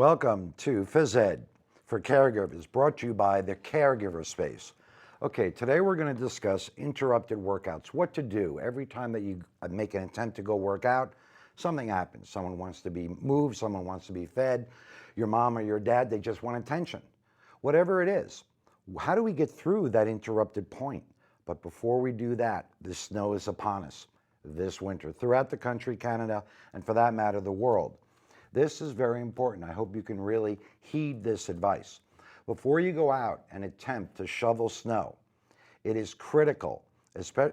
Welcome to PhysEd for Caregivers, brought to you by the Caregiver space. Okay, today we're going to discuss interrupted workouts. What to do every time that you make an attempt to go work out, something happens. Someone wants to be moved, someone wants to be fed, your mom or your dad, they just want attention. Whatever it is, how do we get through that interrupted point? But before we do that, the snow is upon us this winter throughout the country, Canada, and for that matter, the world. This is very important. I hope you can really heed this advice. Before you go out and attempt to shovel snow, it is critical.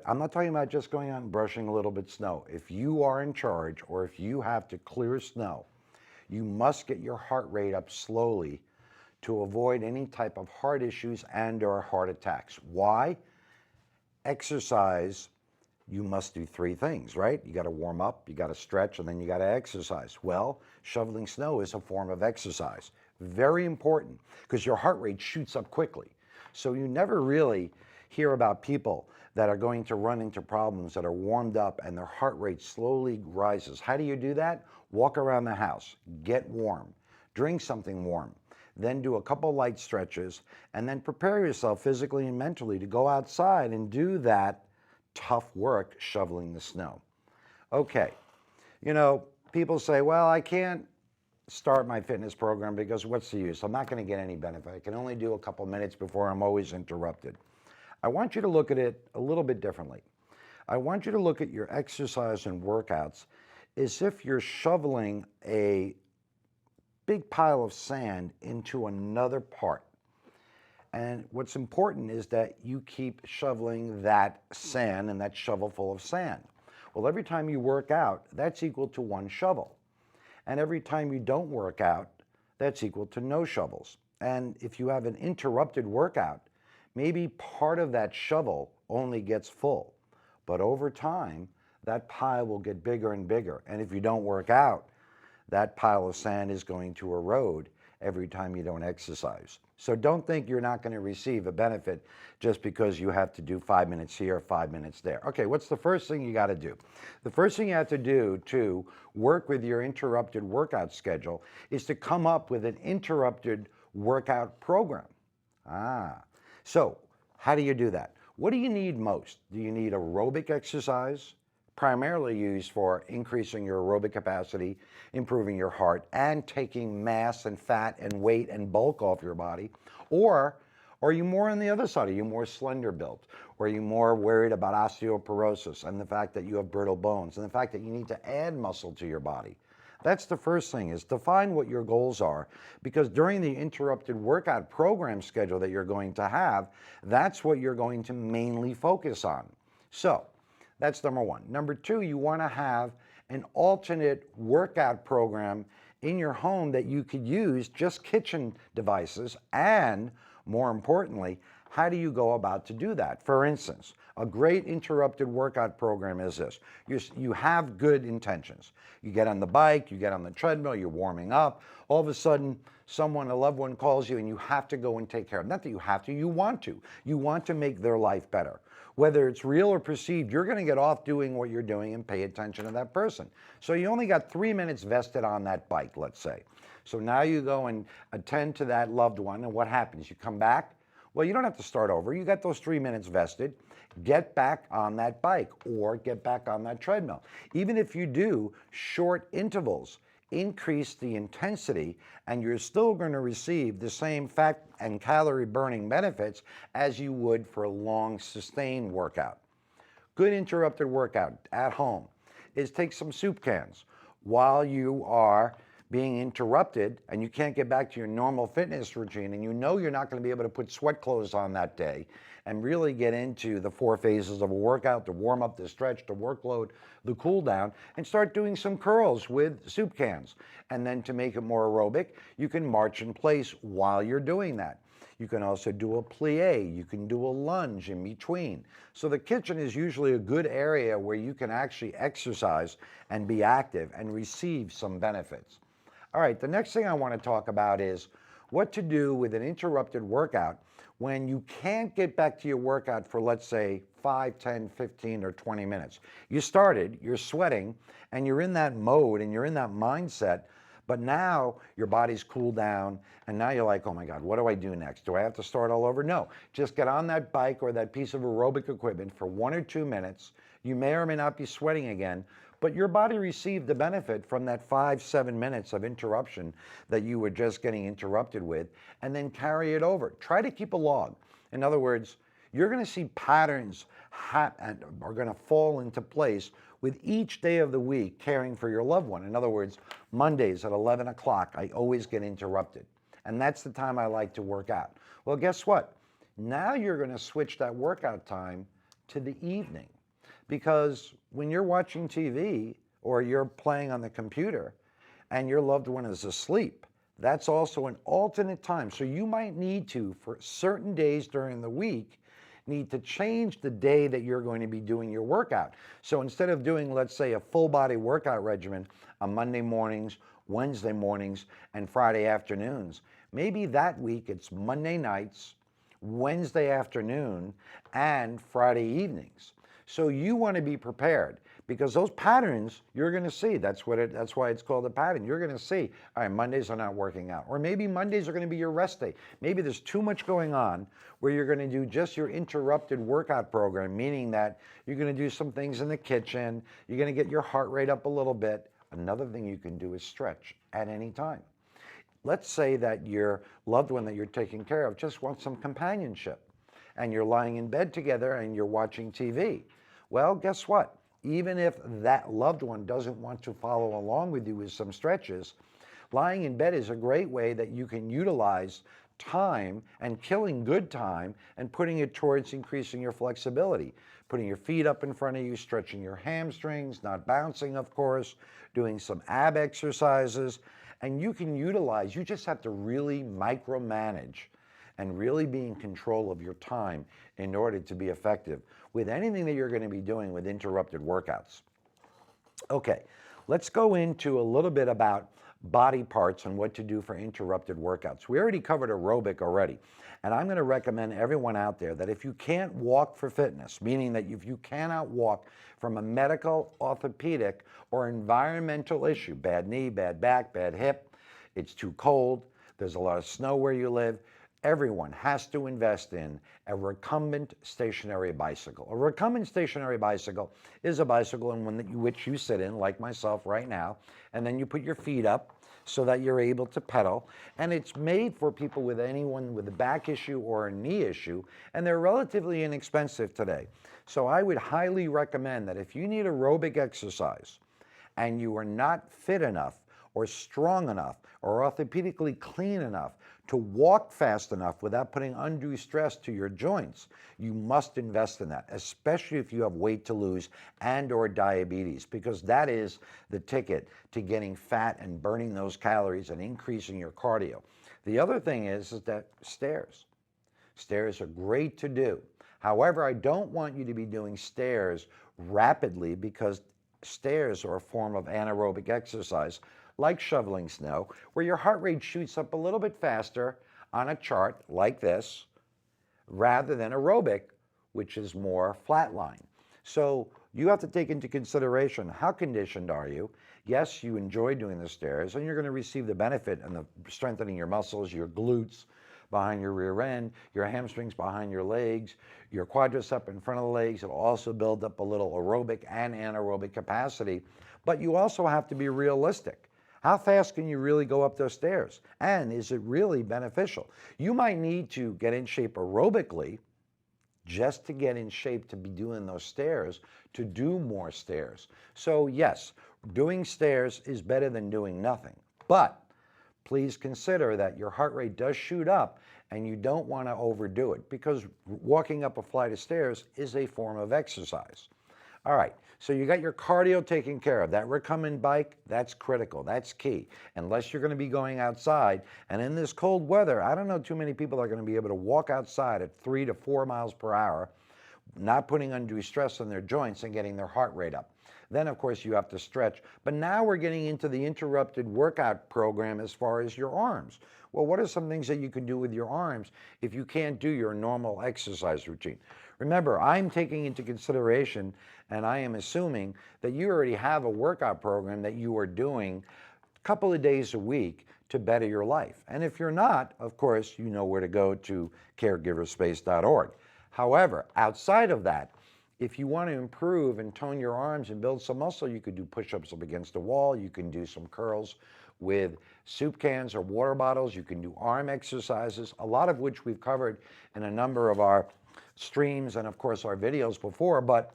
I'm not talking about just going out and brushing a little bit of snow. If you are in charge or if you have to clear snow, you must get your heart rate up slowly to avoid any type of heart issues and or heart attacks. Why? Exercise. You must do three things, right? You got to warm up, you got to stretch, and then you got to exercise. Well, shoveling snow is a form of exercise. Very important, because your heart rate shoots up quickly. So you never really hear about people that are going to run into problems that are warmed up and their heart rate slowly rises. How do you do that? Walk around the house, get warm, drink something warm, then do a couple light stretches, and then prepare yourself physically and mentally to go outside and do that tough work shoveling the snow. Okay, people say, well, I can't start my fitness program because what's the use? I'm not going to get any benefit. I can only do a couple minutes before I'm always interrupted. I want you to look at it a little bit differently. I want you to look at your exercise and workouts as if you're shoveling a big pile of sand into another part. And what's important is that you keep shoveling that sand and that shovel full of sand. Well, every time you work out, that's equal to one shovel. And every time you don't work out, that's equal to no shovels. And if you have an interrupted workout, maybe part of that shovel only gets full. But over time, that pile will get bigger and bigger. And if you don't work out, that pile of sand is going to erode every time you don't exercise. So don't think you're not going to receive a benefit just because you have to do 5 minutes here, 5 minutes there. Okay, what's the first thing you got to do? The first thing you have to do to work with your interrupted workout schedule is to come up with an interrupted workout program. So how do you do that? What do you need most? Do you need aerobic exercise? Primarily used for increasing your aerobic capacity, improving your heart, and taking mass and fat and weight and bulk off your body? Or are you more on the other side? Are you more slender built? Or are you more worried about osteoporosis and the fact that you have brittle bones and the fact that you need to add muscle to your body? That's the first thing, is define what your goals are, because during the interrupted workout program schedule that you're going to have, that's what you're going to mainly focus on. So that's number one. Number two, you want to have an alternate workout program in your home that you could use, just kitchen devices, and more importantly, how do you go about to do that? For instance, a great interrupted workout program is this. You have good intentions. You get on the bike, you get on the treadmill, you're warming up. All of a sudden, a loved one calls you and you have to go and take care of them. Not that you have to, you want to. You want to make their life better. Whether it's real or perceived, you're going to get off doing what you're doing and pay attention to that person. So you only got 3 minutes vested on that bike, let's say. So now you go and attend to that loved one, and what happens? You come back. Well, you don't have to start over. You got those 3 minutes vested. Get back on that bike or get back on that treadmill. Even if you do short intervals, increase the intensity, and you're still going to receive the same fat and calorie burning benefits as you would for a long sustained workout. Good interrupted workout at home is take some soup cans while you are being interrupted and you can't get back to your normal fitness routine, and you know you're not going to be able to put sweat clothes on that day and really get into the 4 phases of a workout: the warm up, the stretch, the workload, the cool down, and start doing some curls with soup cans. And then to make it more aerobic, you can march in place while you're doing that. You can also do a plie, you can do a lunge in between. So the kitchen is usually a good area where you can actually exercise and be active and receive some benefits. All right, the next thing I want to talk about is what to do with an interrupted workout when you can't get back to your workout for, let's say, 5, 10, 15, or 20 minutes. You started, you're sweating, and you're in that mode and you're in that mindset, But now your body's cooled down, and now you're like, oh my God, what do I do next? Do I have to start all over? No, just get on that bike or that piece of aerobic equipment for 1 or 2 minutes. You may or may not be sweating again, but your body received the benefit from that 5-7 minutes of interruption that you were just getting interrupted with, and then carry it over. Try to keep a log. In other words, you're going to see patterns and are going to fall into place with each day of the week caring for your loved one. In other words, Mondays at 11 o'clock, I always get interrupted. And that's the time I like to work out. Well, guess what? Now you're going to switch that workout time to the evening. Because when you're watching TV or you're playing on the computer and your loved one is asleep, that's also an alternate time. So you might need to, for certain days during the week, need to change the day that you're going to be doing your workout. So instead of doing, let's say, a full body workout regimen on Monday mornings, Wednesday mornings, and Friday afternoons, maybe that week it's Monday nights, Wednesday afternoon, and Friday evenings. So you want to be prepared, because those patterns you're going to see. That's why it's called a pattern. You're going to see, all right, Mondays are not working out. Or maybe Mondays are going to be your rest day. Maybe there's too much going on where you're going to do just your interrupted workout program, meaning that you're going to do some things in the kitchen. You're going to get your heart rate up a little bit. Another thing you can do is stretch at any time. Let's say that your loved one that you're taking care of just wants some companionship, and you're lying in bed together and you're watching TV. Well, guess what? Even if that loved one doesn't want to follow along with you with some stretches, lying in bed is a great way that you can utilize time and killing good time and putting it towards increasing your flexibility. Putting your feet up in front of you, stretching your hamstrings, not bouncing, of course, doing some ab exercises. And you can utilize, you just have to really micromanage and really be in control of your time in order to be effective with anything that you're going to be doing with interrupted workouts. Okay, let's go into a little bit about body parts and what to do for interrupted workouts. We already covered aerobic already, and I'm going to recommend everyone out there that if you can't walk for fitness, meaning that if you cannot walk from a medical, orthopedic, or environmental issue, bad knee, bad back, bad hip, it's too cold, there's a lot of snow where you live, everyone has to invest in a recumbent stationary bicycle. A recumbent stationary bicycle is a bicycle in which you sit in, like myself right now, and then you put your feet up so that you're able to pedal. And it's made for people with anyone with a back issue or a knee issue, and they're relatively inexpensive today. So I would highly recommend that if you need aerobic exercise and you are not fit enough or strong enough or orthopedically clean enough to walk fast enough without putting undue stress to your joints, you must invest in that, especially if you have weight to lose and or diabetes, because that is the ticket to getting fat and burning those calories and increasing your cardio. The other thing is that stairs. Stairs are great to do. However, I don't want you to be doing stairs rapidly, because stairs are a form of anaerobic exercise, like shoveling snow, where your heart rate shoots up a little bit faster on a chart like this, rather than aerobic, which is more flatline. So you have to take into consideration, how conditioned are you? Yes, you enjoy doing the stairs, and you're going to receive the benefit and the strengthening your muscles, your glutes behind your rear end, your hamstrings behind your legs, your quadricep in front of the legs. It'll also build up a little aerobic and anaerobic capacity. But you also have to be realistic. How fast can you really go up those stairs? And is it really beneficial? You might need to get in shape aerobically just to get in shape to be doing those stairs, to do more stairs. So yes, doing stairs is better than doing nothing. But please consider that your heart rate does shoot up and you don't want to overdo it, because walking up a flight of stairs is a form of exercise. All right, so you got your cardio taken care of. That recumbent bike, that's critical, that's key. Unless you're going to be going outside, and in this cold weather, I don't know too many people are going to be able to walk outside at 3 to 4 miles per hour, not putting undue stress on their joints and getting their heart rate up. Then, of course, you have to stretch. But now we're getting into the interrupted workout program as far as your arms. Well, what are some things that you can do with your arms if you can't do your normal exercise routine? Remember, I'm taking into consideration, and I am assuming that you already have a workout program that you are doing couple of days a week to better your life. And if you're not, of course, you know where to go to caregiverspace.org. However, outside of that, if you want to improve and tone your arms and build some muscle, you could do push-ups up against a wall. You can do some curls with soup cans or water bottles. You can do arm exercises, a lot of which we've covered in a number of our streams and, of course, our videos before. But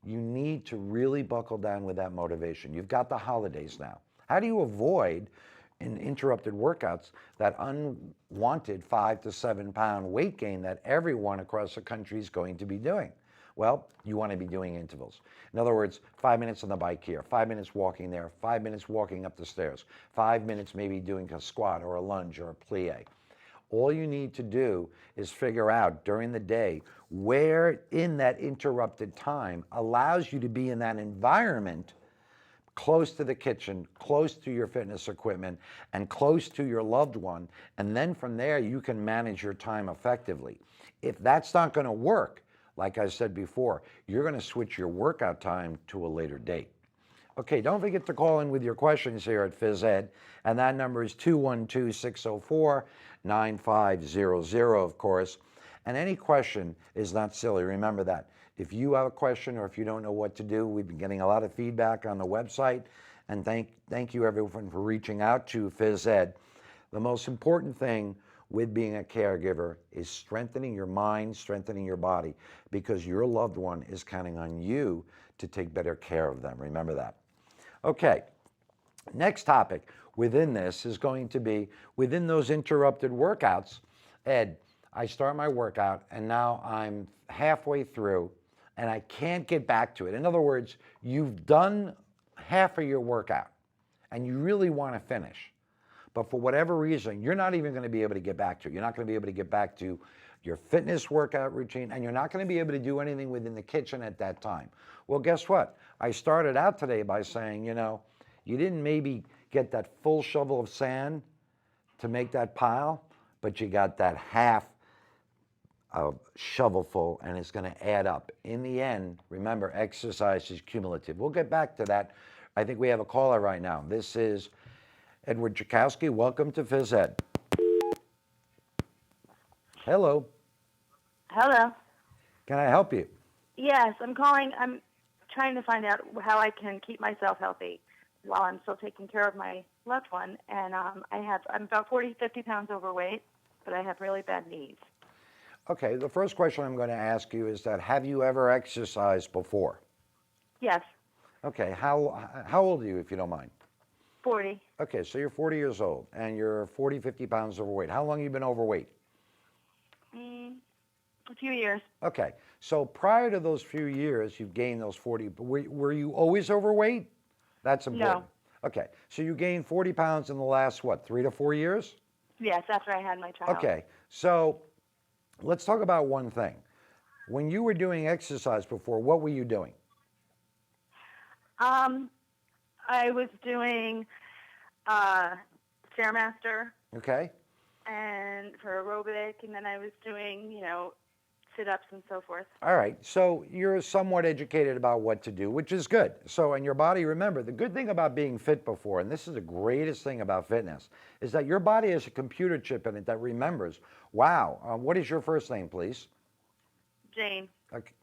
you need to really buckle down with that motivation. You've got the holidays now. How do you avoid in interrupted workouts that unwanted 5 to 7 pound weight gain that everyone across the country is going to be doing? Well, you want to be doing intervals. In other words, 5 minutes on the bike here, 5 minutes walking there, 5 minutes walking up the stairs, 5 minutes maybe doing a squat or a lunge or a plie. All you need to do is figure out during the day where in that interrupted time allows you to be in that environment close to the kitchen, close to your fitness equipment, and close to your loved one. And then from there, you can manage your time effectively. If that's not going to work, like I said before, you're going to switch your workout time to a later date. Okay, don't forget to call in with your questions here at PhysEd, and that number is 212-604-9500, of course. And any question is not silly. Remember that. If you have a question or if you don't know what to do, we've been getting a lot of feedback on the website, and thank you everyone for reaching out to PhysEd. The most important thing with being a caregiver is strengthening your mind, strengthening your body, because your loved one is counting on you to take better care of them. Remember that. Okay, next topic within this is going to be within those interrupted workouts. Ed, I start my workout and now I'm halfway through and I can't get back to it. In other words, you've done half of your workout and you really want to finish. But for whatever reason, you're not even going to be able to get back to it. You're not going to be able to get back to your fitness workout routine, and you're not going to be able to do anything within the kitchen at that time. Well, guess what? I started out today by saying, you know, you didn't maybe get that full shovel of sand to make that pile, but you got that half shovelful, and it's going to add up. In the end, remember, exercise is cumulative. We'll get back to that. I think we have a caller right now. This is Edward Jakowski. Welcome to PhysEd. Hello. Hello. Can I help you? Yes, I'm calling. I'm trying to find out how I can keep myself healthy while I'm still taking care of my loved one. And I'm about 40, 50 pounds overweight, but I have really bad knees. Okay, the first question I'm going to ask you is that have you ever exercised before? Yes. Okay, how old are you, if you don't mind? 40. Okay, so you're 40 years old and you're 40, 50 pounds overweight. How long have you been overweight? A few years. Okay, so prior to those few years, you've gained those 40. Were you always overweight? That's important. No. Okay, so you gained 40 pounds in the last, what, 3 to 4 years? Yes, after I had my child. Okay, so let's talk about one thing. When you were doing exercise before, what were you doing? I was doing Stairmaster. Okay. And for aerobic, and then I was doing, sit-ups and so forth. All right, so you're somewhat educated about what to do, which is good. So, and your body, remember, the good thing about being fit before, and this is the greatest thing about fitness, is that your body has a computer chip in it that remembers, wow, what is your first name, please? Jane. Okay.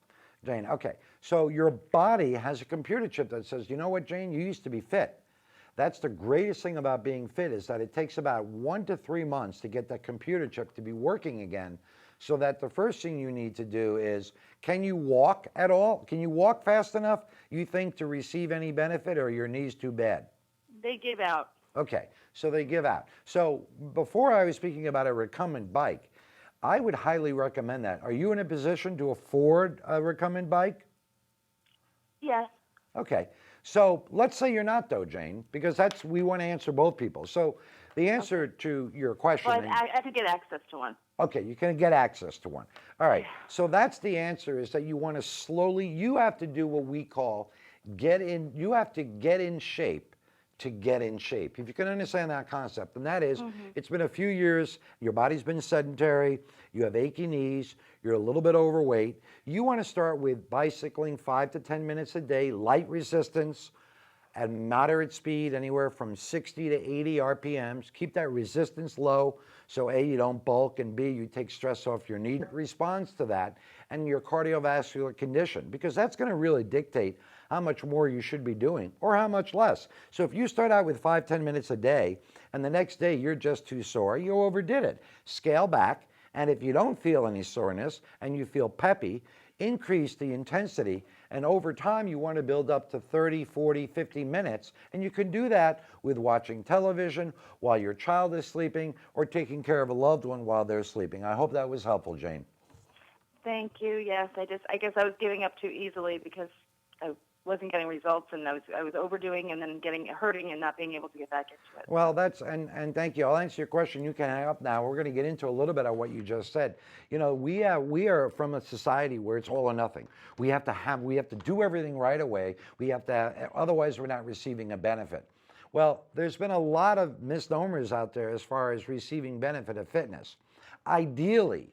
Jane, okay. So your body has a computer chip that says, you know what, Jane, you used to be fit. That's the greatest thing about being fit, is that it takes about 1 to 3 months to get that computer chip to be working again, so that the first thing you need to do is, can you walk at all? Can you walk fast enough, you think, to receive any benefit, or are your knees too bad? They give out. Okay, so they give out. So before I was speaking about a recumbent bike, I would highly recommend that. Are you in a position to afford a recumbent bike? Yes. Okay, so let's say you're not, though, Jane, because we want to answer both people. So the answer to your question... Well, I have to get access to one. Okay, you can get access to one. All right, so that's the answer, is that you want to slowly, you have to do what we call you have to get in shape to get in shape. If you can understand that concept, and that is, it's been a few years, your body's been sedentary, you have achy knees, you're a little bit overweight. You want to start with bicycling 5 to 10 minutes a day, light resistance, at moderate speed, anywhere from 60 to 80 RPMs. Keep that resistance low so A, you don't bulk, and B, you take stress off your knee. Responds to that and your cardiovascular condition, because that's going to really dictate how much more you should be doing or how much less. So if you start out with 5-10 minutes a day and the next day you're just too sore, you overdid it. Scale back, and if you don't feel any soreness and you feel peppy, increase the intensity, and over time you want to build up to 30, 40, 50 minutes, and you can do that with watching television while your child is sleeping or taking care of a loved one while they're sleeping. I hope that was helpful, Jane. Thank you. Yes, I guess I was giving up too easily because I wasn't getting results, and I was overdoing and then hurting and not being able to get back into it. Well, and thank you. I'll answer your question. You can hang up now. We're going to get into a little bit of what you just said. You know, we are from a society where it's all or nothing. We have to do everything right away. Otherwise we're not receiving a benefit. Well, there's been a lot of misnomers out there as far as receiving benefit of fitness. Ideally,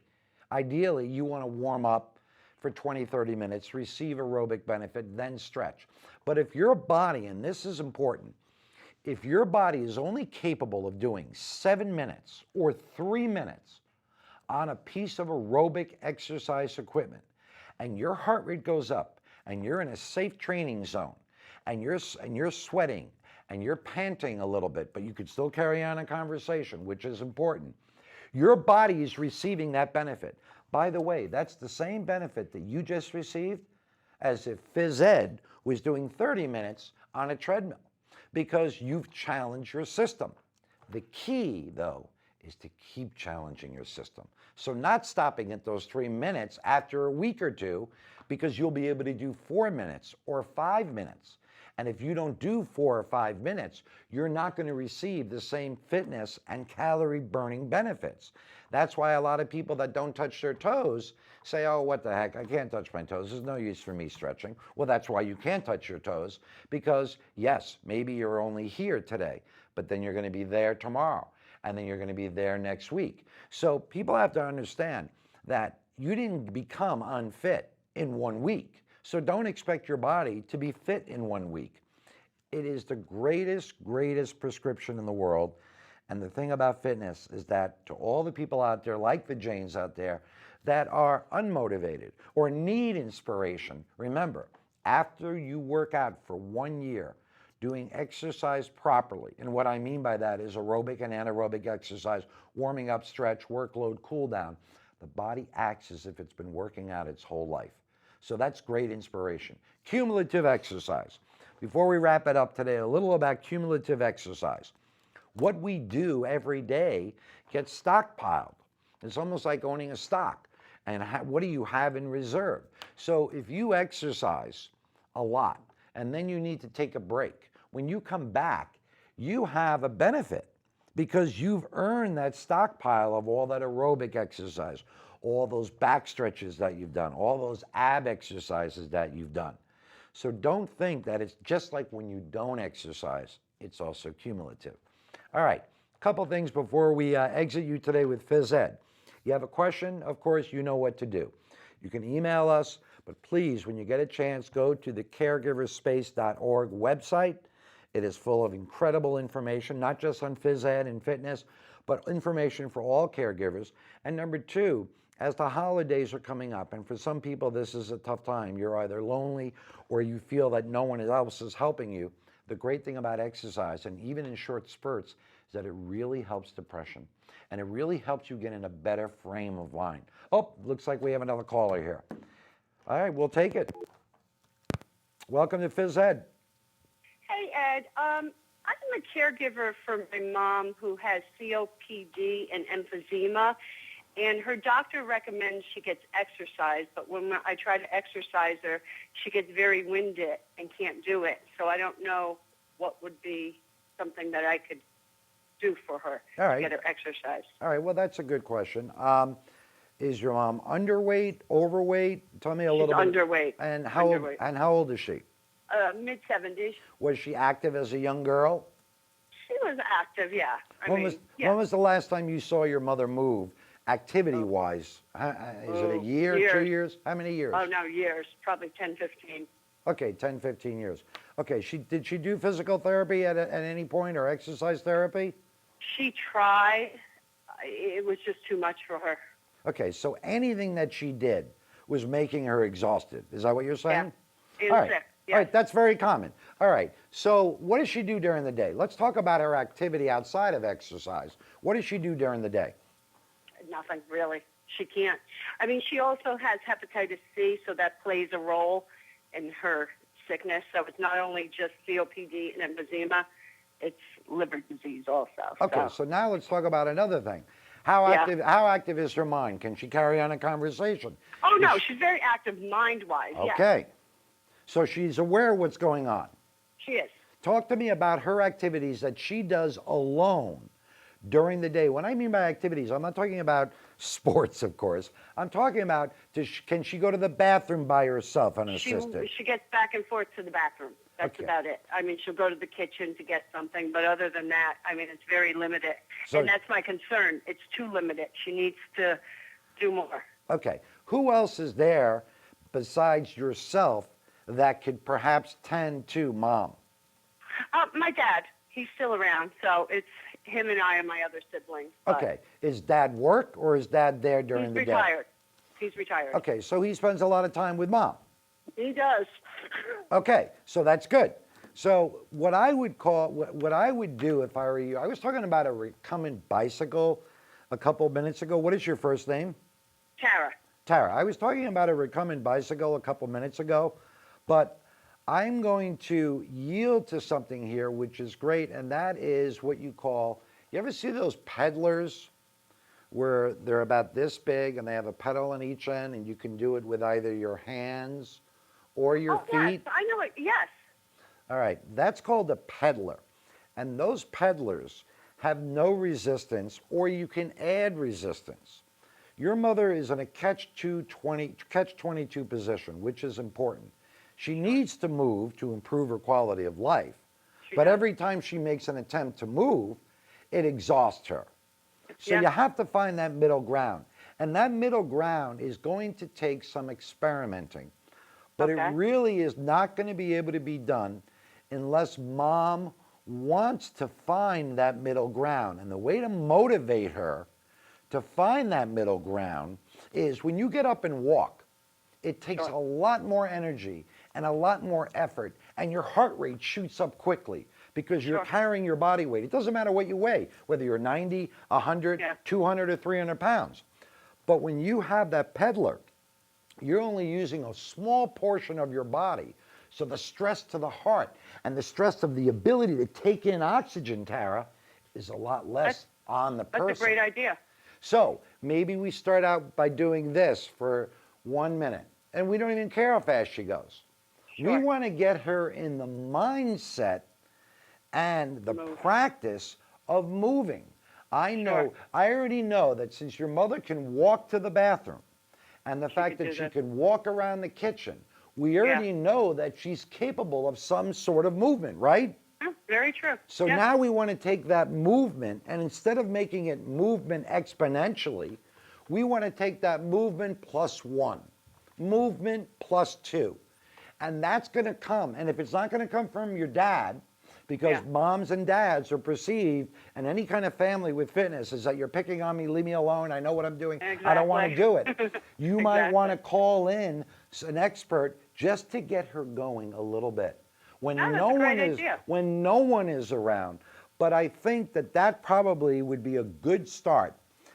you want to warm up for 20, 30 minutes, receive aerobic benefit, then stretch. But if your body, and this is important, if your body is only capable of doing 7 minutes or 3 minutes on a piece of aerobic exercise equipment, and your heart rate goes up, and you're in a safe training zone, and you're sweating, and you're panting a little bit, but you could still carry on a conversation, which is important, your body is receiving that benefit. By the way, that's the same benefit that you just received as if PhysEd was doing 30 minutes on a treadmill, because you've challenged your system. The key, though, is to keep challenging your system. So not stopping at those 3 minutes after a week or two, because you'll be able to do 4 minutes or 5 minutes. And if you don't do 4 or 5 minutes, you're not going to receive the same fitness and calorie burning benefits. That's why a lot of people that don't touch their toes say, oh, what the heck, I can't touch my toes. There's no use for me stretching. Well, that's why you can't touch your toes, because yes, maybe you're only here today, but then you're going to be there tomorrow, and then you're going to be there next week. So people have to understand that you didn't become unfit in 1 week. So don't expect your body to be fit in 1 week. It is the greatest prescription in the world. And the thing about fitness is that to all the people out there, like the Janes out there, that are unmotivated or need inspiration, remember, after you work out for 1 year, doing exercise properly, and what I mean by that is aerobic and anaerobic exercise, warming up, stretch, workload, cool down, the body acts as if it's been working out its whole life. So that's great inspiration. Cumulative exercise. Before we wrap it up today, a little about cumulative exercise. What we do every day gets stockpiled. It's almost like owning a stock. And what do you have in reserve? So if you exercise a lot and then you need to take a break, when you come back, you have a benefit because you've earned that stockpile of all that aerobic exercise, all those back stretches that you've done, all those ab exercises that you've done. So don't think that it's just like when you don't exercise, it's also cumulative. All right, a couple things before we exit you today with PhysEd. You have a question, of course, you know what to do. You can email us, but please, when you get a chance, go to the caregiverspace.org website. It is full of incredible information, not just on PhysEd and fitness, but information for all caregivers. And number two, as the holidays are coming up, and for some people this is a tough time, you're either lonely or you feel that no one else is helping you, the great thing about exercise, and even in short spurts, is that it really helps depression. And it really helps you get in a better frame of mind. Oh, looks like we have another caller here. All right, we'll take it. Welcome to PhysEd. Hey, Ed. I'm a caregiver for my mom who has COPD and emphysema, and her doctor recommends she gets exercise, but when I try to exercise her, she gets very winded and can't do it. So I don't know what would be something that I could do for her to get her exercise. All right, well, that's a good question. Is your mom underweight, overweight? Tell me a little bit. She's underweight. And how old is she? Mid-70s. Was she active as a young girl? She was active, yeah. When was the last time you saw your mother move, activity-wise? Is it a year, 2 years? How many years? Oh, no, years. Probably 10, 15. Okay, 10, 15 years. Okay, did she do physical therapy at any point or exercise therapy? She tried. It was just too much for her. Okay, so anything that she did was making her exhausted. Is that what you're saying? Yeah. All And right. sick. All Yes. right, that's very common. All right, so what does she do during the day? Let's talk about her activity outside of exercise. What does she do during the day? Nothing really. She can't. I mean, she also has hepatitis C, so that plays a role in her sickness. So it's not only just COPD and emphysema, it's liver disease also. Okay, so now let's talk about another thing. How active is her mind? Can she carry on a conversation? Oh, no, she's very active mind-wise, yes. Okay, so she's aware of what's going on. She is. Talk to me about her activities that she does alone during the day. When I mean by activities, I'm not talking about sports, of course. I'm talking about, can she go to the bathroom by herself unassisted? She gets back and forth to the bathroom. That's about it. I mean, she'll go to the kitchen to get something, but other than that, I mean, it's very limited. And that's my concern. It's too limited. She needs to do more. Okay. Who else is there besides yourself that could perhaps tend to Mom? My dad. He's still around, so it's him and I and my other siblings. Okay. Is Dad work or is Dad there during the day? He's retired. He's retired. Okay, so he spends a lot of time with Mom. He does. Okay, so that's good. So what I would do if I were you, I was talking about a recumbent bicycle a couple minutes ago. What is your first name? Tara. Tara. I was talking about a recumbent bicycle a couple minutes ago, but I'm going to yield to something here, which is great, and that is what you call, you ever see those peddlers where they're about this big and they have a pedal on each end and you can do it with either your hands or your feet? Yes, I know it. Yes. All right, that's called a peddler. And those peddlers have no resistance, or you can add resistance. Your mother is in a catch-22 position, which is important. She needs to move to improve her quality of life, but every time she makes an attempt to move, it exhausts her. So you have to find that middle ground. And that middle ground is going to take some experimenting. But it really is not going to be able to be done unless Mom wants to find that middle ground. And the way to motivate her to find that middle ground is when you get up and walk, it takes a lot more energy and a lot more effort, and your heart rate shoots up quickly because you're carrying your body weight. It doesn't matter what you weigh, whether you're 90, 100, 200, or 300 pounds. But when you have that peddler, you're only using a small portion of your body. So the stress to the heart and the stress of the ability to take in oxygen, Tara, is a lot less on the person. That's a great idea. So maybe we start out by doing this for 1 minute. And we don't even care how fast she goes. We want to get her in the mindset and the practice of moving. I already know that since your mother can walk to the bathroom, and the fact that she can walk around the kitchen, we already know that she's capable of some sort of movement, right? Very true. So now we want to take that movement, and instead of making it movement exponentially, we want to take that movement +1, movement +2. And that's going to come. And if it's not going to come from your dad, because moms and dads are perceived, and any kind of family with fitness is that you're picking on me, leave me alone, I know what I'm doing, I don't want to do it. You might want to call in an expert just to get her going a little bit. When no one is around. But I think that probably would be a good start.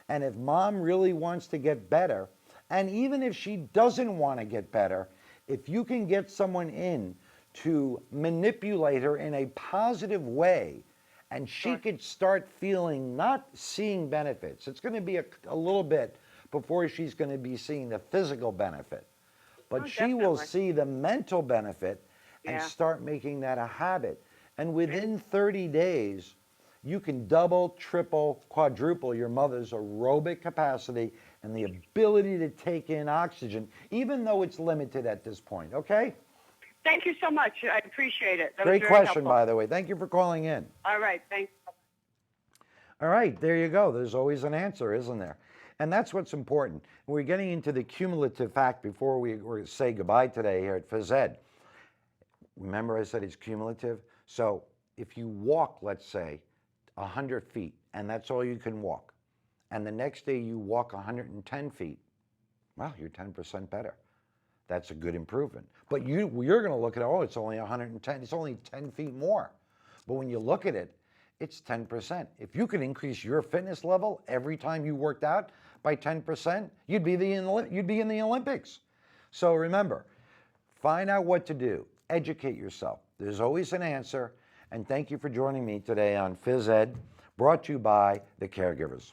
And if Mom really wants to get better, and even if she doesn't want to get better, if you can get someone in to manipulate her in a positive way, and she could start feeling, not seeing benefits. It's going to be a little bit before she's going to be seeing the physical benefit. But she will see the mental benefit and start making that a habit. And within 30 days, you can double, triple, quadruple your mother's aerobic capacity and the ability to take in oxygen, even though it's limited at this point, okay? Thank you so much. I appreciate it. Great question, by the way. Thank you for calling in. All right, thanks. All right, there you go. There's always an answer, isn't there? And that's what's important. We're getting into the cumulative fact before we say goodbye today here at PhysEd. Remember I said it's cumulative? So if you walk, let's say, 100 feet, and that's all you can walk, and the next day you walk 110 feet, well, you're 10% better. That's a good improvement. But you're going to look at, oh, it's only 110, it's only 10 feet more. But when you look at it, it's 10%. If you could increase your fitness level every time you worked out by 10%, you'd be in the Olympics. So remember, find out what to do. Educate yourself. There's always an answer. And thank you for joining me today on PhysEd, brought to you by the Caregivers.